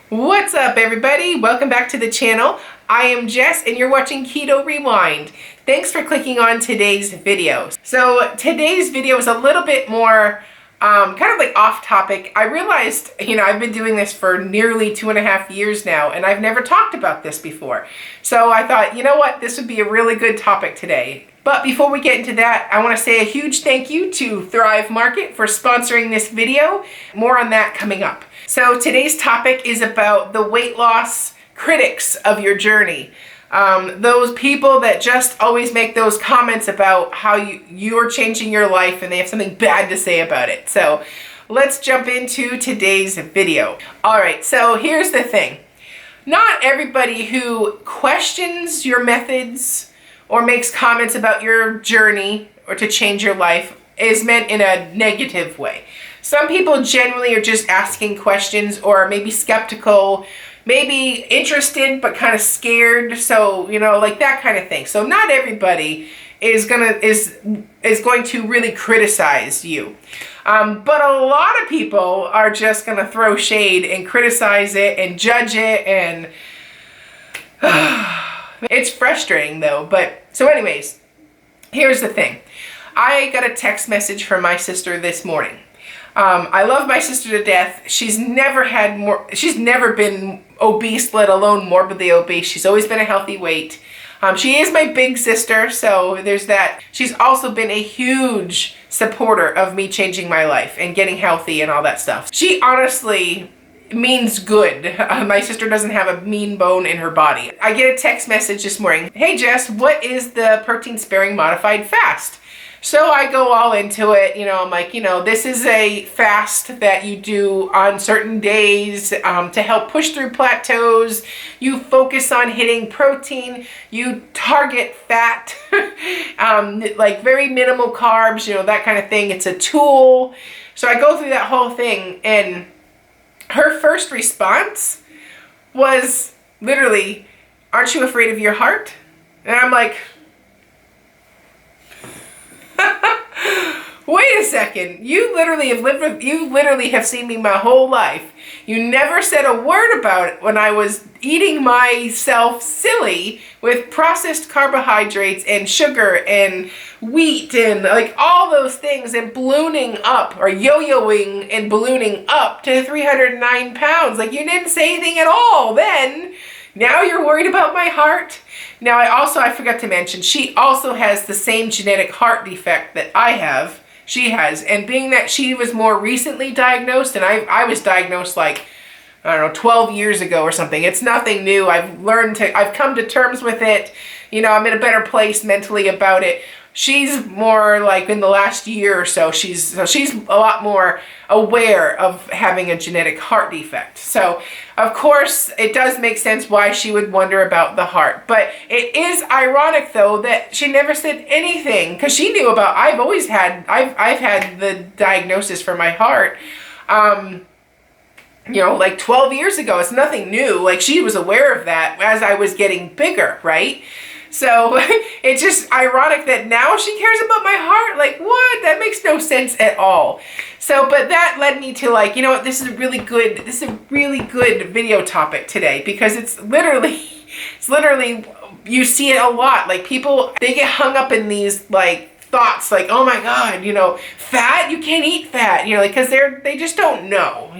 What's up, everybody? Welcome back to the channel. I am Jess and you're watching Keto Rewind. Thanks for clicking on today's video. So today's video is a little bit more kind of like off topic. I realized, I've been doing this for nearly 2.5 years now and I've never talked about this before. So I thought, you know what, this would be a really good topic today. But before we get into that, I want to say a huge thank you to Thrive Market for sponsoring this video. More on that coming up. So today's topic is about the weight loss critics of your journey. Those people that just always make those comments about how you're changing your life and they have something bad to say about it. So let's jump into today's video. All right, so here's the thing. Not everybody who questions your methods or makes comments about your journey or to change your life is meant in a negative way. Some people genuinely are just asking questions or maybe skeptical, maybe interested but kind of scared, so like that kind of thing. So not everybody is going to really criticize you. But a lot of people are just going to throw shade and criticize it and judge it, and it's frustrating though. But so anyways, here's the thing. I got a text message from my sister this morning. I love my sister to death. She's never been obese, let alone morbidly obese. She's always been a healthy weight. She is my big sister, so there's that. She's also been a huge supporter of me changing my life and getting healthy and all that stuff. She honestly means good. My sister doesn't have a mean bone in her body. I get a text message this morning. Hey Jess, what is the protein sparing modified fast? So I go all into it, I'm like, this is a fast that you do on certain days to help push through plateaus. You focus on hitting protein, you target fat, like very minimal carbs, that kind of thing. It's a tool. So I go through that whole thing, and her first response was literally, "Aren't you afraid of your heart?" And I'm like, wait a second, you literally have seen me my whole life. You never said a word about it when I was eating myself silly with processed carbohydrates and sugar and wheat and like all those things, and ballooning up or yo-yoing and ballooning up to 309 pounds. Like, you didn't say anything at all then. Now you're worried about my heart? Now I forgot to mention, she also has the same genetic heart defect that I have. She has, and being that she was more recently diagnosed, and I was diagnosed like, I don't know, 12 years ago or something. It's nothing new. I've come to terms with it. I'm in a better place mentally about it. She's more like in the last year or so, she's a lot more aware of having a genetic heart defect. So of course it does make sense why she would wonder about the heart. But it is ironic though that she never said anything, because she knew about, I've had the diagnosis for my heart, like 12 years ago. It's nothing new. Like, she was aware of that as I was getting bigger, right? So it's just ironic that now she cares about my heart. Like, what? That makes no sense at all. So, but that led me to like, this is a really good video topic today, because it's literally, you see it a lot. Like, people, they get hung up in these like thoughts like, oh my God, fat, you can't eat fat, because they just don't know,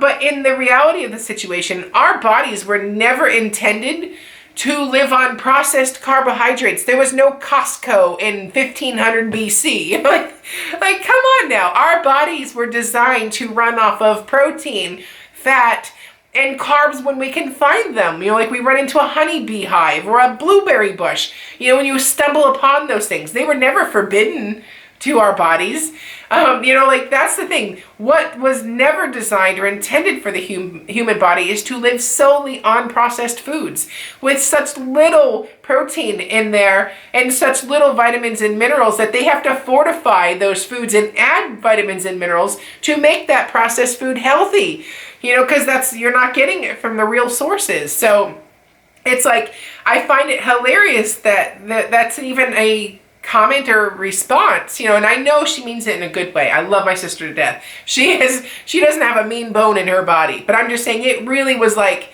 but in the reality of the situation, our bodies were never intended to live on processed carbohydrates. There was no Costco in 1500 BC. like come on now. Our bodies were designed to run off of protein, fat, and carbs when we can find them. Like we run into a honeybee hive or a blueberry bush. When you stumble upon those things, they were never forbidden to our bodies. Like that's the thing. What was never designed or intended for the human body is to live solely on processed foods with such little protein in there and such little vitamins and minerals that they have to fortify those foods and add vitamins and minerals to make that processed food healthy. Because you're not getting it from the real sources. So it's like, I find it hilarious that that's even a comment or response, and I know she means it in a good way. I love my sister to death. She doesn't have a mean bone in her body, but I'm just saying it really was like,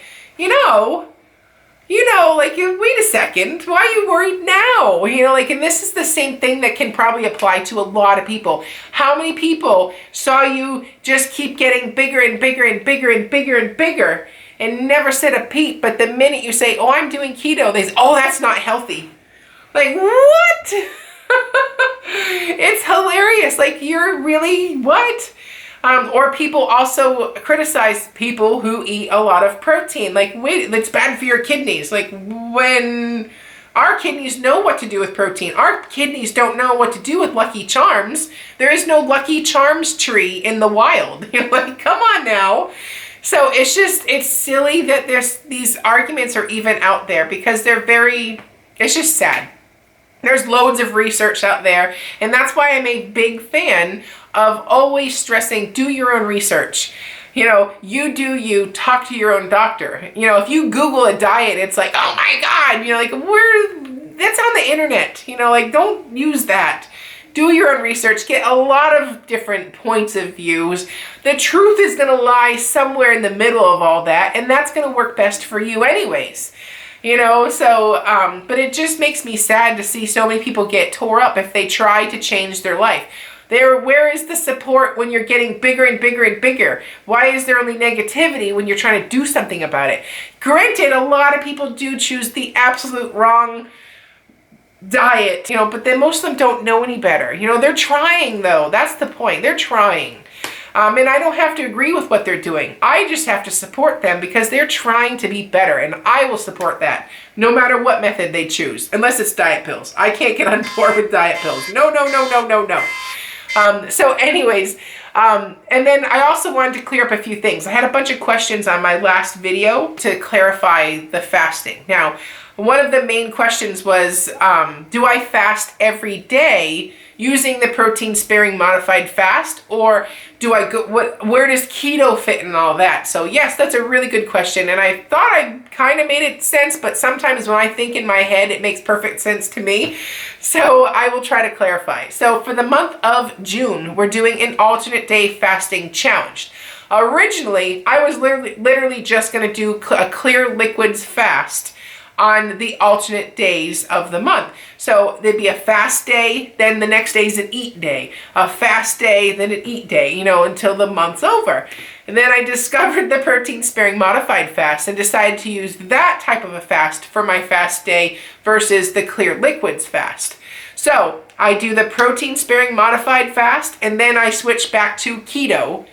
like, wait a second, why are you worried now? And this is the same thing that can probably apply to a lot of people. How many people saw you just keep getting bigger and bigger and bigger and bigger and bigger and never said a peep, but the minute you say, oh, I'm doing keto, they say, oh, that's not healthy. Like, what? It's hilarious. Like, you're really, what? Or people also criticize people who eat a lot of protein. Like, wait, it's bad for your kidneys. Like, when our kidneys know what to do with protein, our kidneys don't know what to do with Lucky Charms. There is no Lucky Charms tree in the wild. You're like, come on now. So it's silly that these arguments are even out there because it's just sad. There's loads of research out there, and that's why I'm a big fan of always stressing, do your own research. You do you, talk to your own doctor. If you Google a diet, it's like, oh my God, that's on the internet. Don't use that. Do your own research, get a lot of different points of views. The truth is gonna lie somewhere in the middle of all that, and that's gonna work best for you anyways. But it just makes me sad to see so many people get tore up if they try to change their life. Where is the support when you're getting bigger and bigger and bigger? Why is there only negativity when you're trying to do something about it? Granted, a lot of people do choose the absolute wrong diet, but then most of them don't know any better. They're trying though. That's the point. They're trying. And I don't have to agree with what they're doing. I just have to support them because they're trying to be better, and I will support that no matter what method they choose, unless it's diet pills. I can't get on board with diet pills. No. So anyways, and then I also wanted to clear up a few things. I had a bunch of questions on my last video to clarify the fasting. Now, one of the main questions was, do I fast every day using the protein sparing modified fast, or do I go, where does keto fit in all that? So yes, that's a really good question, and I thought I kind of made it sense, but sometimes when I think in my head, it makes perfect sense to me. So I will try to clarify. So for the month of June, we're doing an alternate day fasting challenge. Originally, I was literally just going to do a clear liquids fast on the alternate days of the month. So there'd be a fast day, then the next day is an eat day, a fast day, then an eat day, until the month's over. And then I discovered the protein sparing modified fast and decided to use that type of a fast for my fast day versus the clear liquids fast. So I do the protein sparing modified fast, and then I switch back to keto.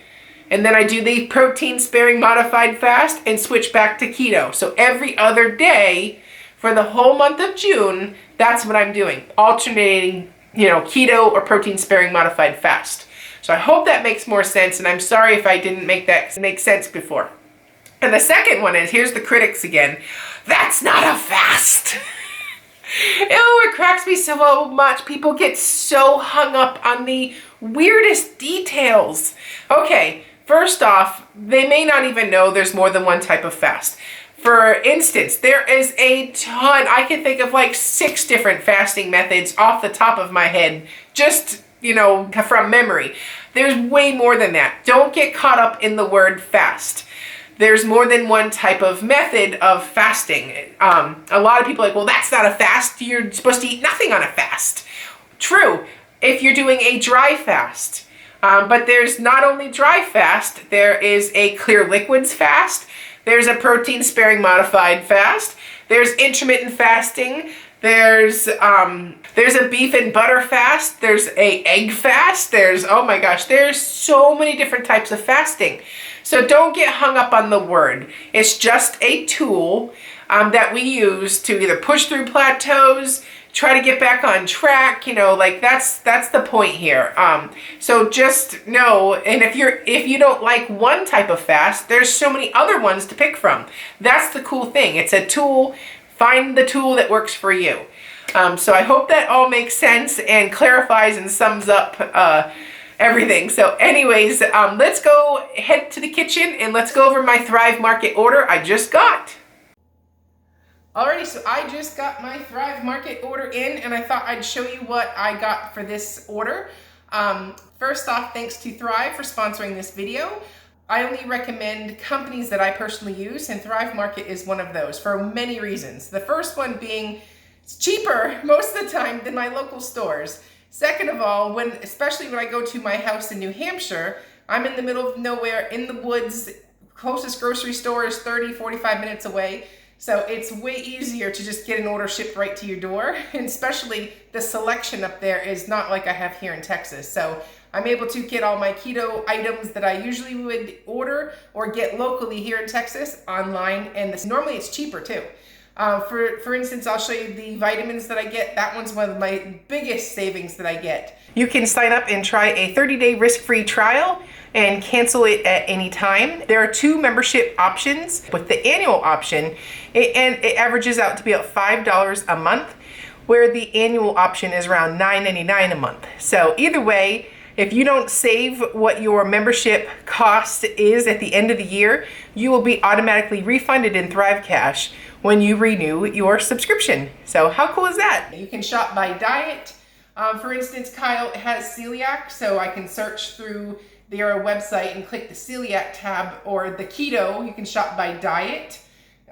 And then I do the protein sparing modified fast and switch back to keto. So every other day for the whole month of June, that's what I'm doing. Alternating, keto or protein sparing modified fast. So I hope that makes more sense, and I'm sorry if I didn't make that make sense before. And the second one is, here's the critics again. That's not a fast. It cracks me so much. People get so hung up on the weirdest details. Okay. First off, they may not even know there's more than one type of fast. For instance, there is a ton. I can think of like 6 different fasting methods off the top of my head, just, from memory. There's way more than that. Don't get caught up in the word fast. There's more than one type of method of fasting. A lot of people are like, well, that's not a fast. You're supposed to eat nothing on a fast. True, if you're doing a dry fast. But there's not only dry fast, there is a clear liquids fast, there's a protein sparing modified fast, there's intermittent fasting, there's a beef and butter fast, there's a egg fast, oh my gosh, there's so many different types of fasting. So don't get hung up on the word. It's just a tool that we use to either push through plateaus, try to get back on track, that's the point here. So just know, and if you don't like one type of fast, there's so many other ones to pick from. That's the cool thing. It's a tool. Find the tool that works for you. So I hope that all makes sense and clarifies and sums up everything. So anyways, let's go head to the kitchen and let's go over my Thrive Market order I just got. Alrighty, so I just got my Thrive Market order in, and I thought I'd show you what I got for this order. First off, thanks to Thrive for sponsoring this video. I only recommend companies that I personally use, and Thrive Market is one of those for many reasons. The first one being it's cheaper most of the time than my local stores. Second of all, especially when I go to my house in New Hampshire, I'm in the middle of nowhere in the woods. Closest grocery store is 30, 45 minutes away. So it's way easier to just get an order shipped right to your door. And especially the selection up there is not like I have here in Texas. So I'm able to get all my keto items that I usually would order or get locally here in Texas online. And normally it's cheaper too. For instance, I'll show you the vitamins that I get. That one's one of my biggest savings that I get. You can sign up and try a 30-day risk-free trial and cancel it at any time. There are 2 membership options. With the annual option, it averages out to be about $5 a month, where the annual option is around $9.99 a month. So either way, if you don't save what your membership cost is at the end of the year, you will be automatically refunded in Thrive Cash when you renew your subscription. So how cool is that? You can shop by diet. For instance, Kyle has celiac, so I can search through their website and click the celiac tab, or the keto, you can shop by diet.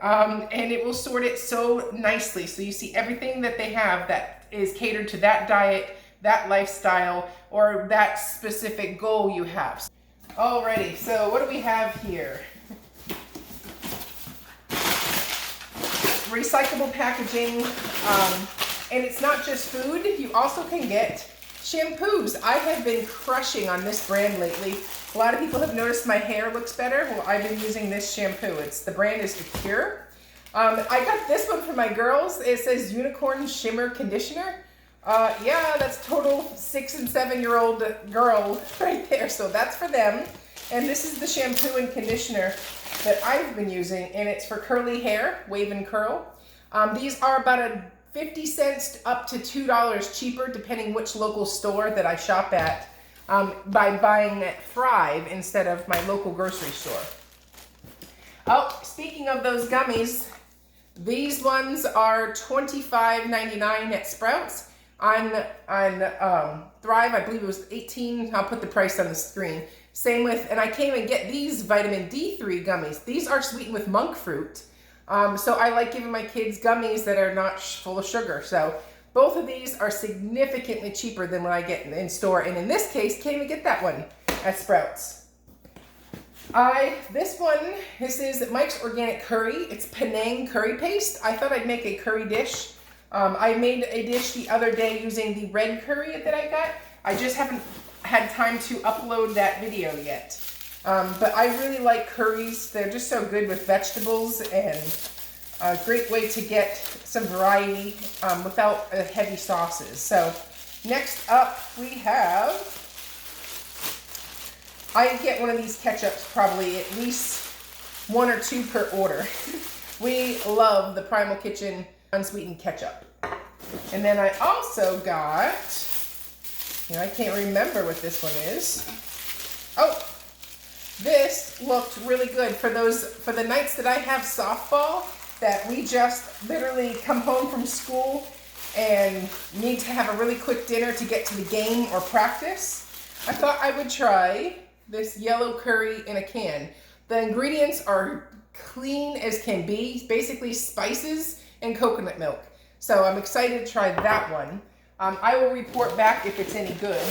And it will sort it so nicely. So you see everything that they have that is catered to that diet, that lifestyle, or that specific goal you have. Alrighty, so what do we have here? Recyclable packaging, and it's not just food. You also can get shampoos. I have been crushing on this brand lately. A lot of people have noticed my hair looks better. Well, I've been using this shampoo. The brand is The Cure. I got this one for my girls. It says Unicorn Shimmer Conditioner. Yeah, that's total 6 and 7-year-old girl right there. So that's for them. And this is the shampoo and conditioner that I've been using, and it's for curly hair, wave and curl. These are about 50 cents up to $2 cheaper, depending which local store that I shop at, by buying at Thrive instead of my local grocery store. Oh, speaking of those gummies, these ones are $25.99 at Sprouts. On Thrive, I believe it was $18. I'll put the price on the screen. Same with, and I came and get these vitamin D3 gummies. These are sweetened with monk fruit. So I like giving my kids gummies that are not full of sugar. So both of these are significantly cheaper than what I get in store. And in this case, came and get that one at Sprouts. This is Mike's Organic Curry. It's Penang curry paste. I thought I'd make a curry dish. I made a dish the other day using the red curry that I got. I just haven't had time to upload that video yet. But I really like curries. They're just so good with vegetables, and a great way to get some variety without heavy sauces. So next up we have, I get one of these ketchups probably at least 1 or 2 per order. We love the Primal Kitchen unsweetened ketchup. And then I also got, I can't remember what this one is. Oh, this looked really good for the nights that I have softball, that we just literally come home from school and need to have a really quick dinner to get to the game or practice. I thought I would try this yellow curry in a can. The ingredients are clean as can be, basically spices and coconut milk. So I'm excited to try that one. I will report back if it's any good.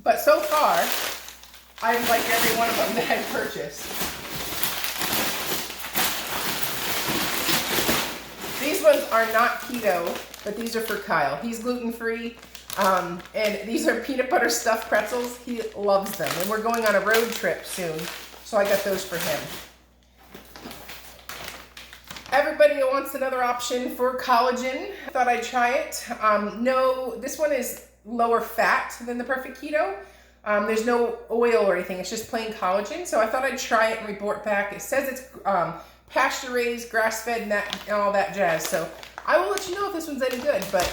But so far, I've liked every one of them that I've purchased. These ones are not keto, but these are for Kyle. He's gluten-free, and these are peanut butter stuffed pretzels. He loves them, and we're going on a road trip soon, so I got those for him. Everybody wants another option for collagen. I thought I'd try it. No, this one is lower fat than the Perfect Keto. There's no oil or anything. It's just plain collagen. So I thought I'd try it and report back. It says it's pasture raised, grass fed, and all that jazz. So I will let you know if this one's any good. But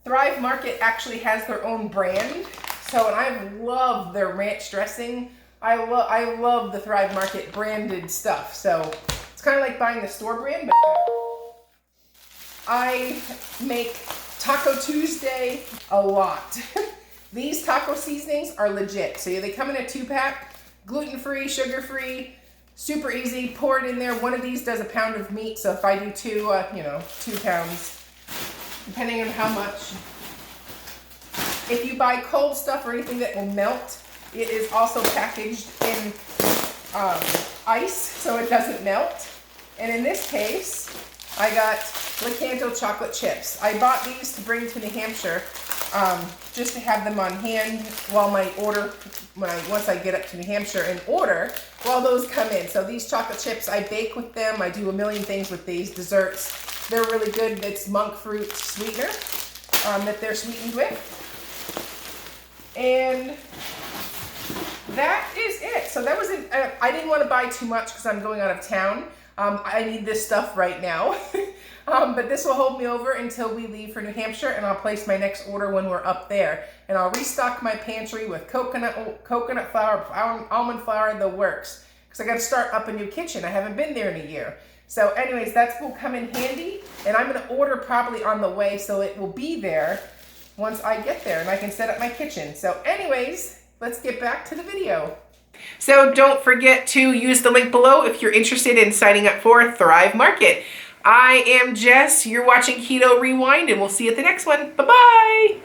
Thrive Market actually has their own brand. So, and I love their ranch dressing. I love the Thrive Market branded stuff. So it's kind of like buying the store brand, but better. I make Taco Tuesday a lot. These taco seasonings are legit. So they come in a 2-pack, gluten-free, sugar-free, super easy. Pour it in there. One of these does a pound of meat. So if I do 2 pounds, depending on how much. If you buy cold stuff or anything that will melt, it is also packaged in ice so it doesn't melt. And in this case, I got Lakanto chocolate chips. I bought these to bring to New Hampshire just to have them on hand while once I get up to New Hampshire and order, while those come in. So these chocolate chips, I bake with them. I do a million things with these desserts. They're really good. It's monk fruit sweetener that they're sweetened with. And that is it. So that was it. I didn't want to buy too much because I'm going out of town. I need this stuff right now. But this will hold me over until we leave for New Hampshire, and I'll place my next order when we're up there. And I'll restock my pantry with coconut flour, almond flour, the works. Because I got to start up a new kitchen. I haven't been there in a year. So anyways, that will come in handy. And I'm going to order probably on the way, so it will be there once I get there and I can set up my kitchen. So anyways, let's get back to the video. So don't forget to use the link below if you're interested in signing up for Thrive Market. I am Jess, you're watching Keto Rewind, and we'll see you at the next one. Bye-bye.